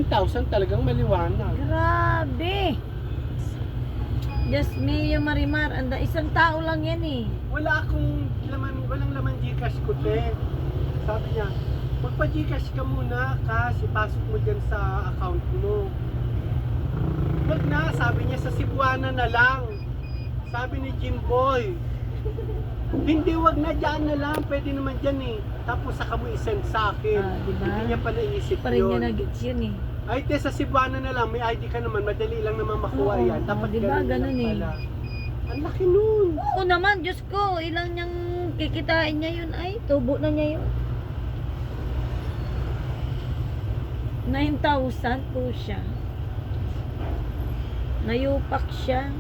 9,000 talagang maliwanag. Grabe. Just me yung Marimar. Isang tao lang yan eh. Wala akong laman, walang laman Gcash ko, te. Sabi niya, magpa-Gcash ka muna kasi ipasok mo dyan sa account mo. Wag na, sabi niya, sa Cebuana na lang. Sabi ni Jimboy. Hindi, wag na, dyan na lang. Pwede naman dyan eh. Tapos saka mo isend sa akin. Diba? Hindi niya pa naisip Pa rin niya yun. nag-gets yun eh. Ay, te, sa Cebuana na lang. May ID ka naman. Madali lang naman makuha Oo, yan. Dapat diba, ganun ganun lang eh. pala. Ang laki nun. Oo naman, Diyos ko. Ilang niyang kikitain niya yun. Ay, tubo na niya yun. 9,000 po siya. Nayupak siya.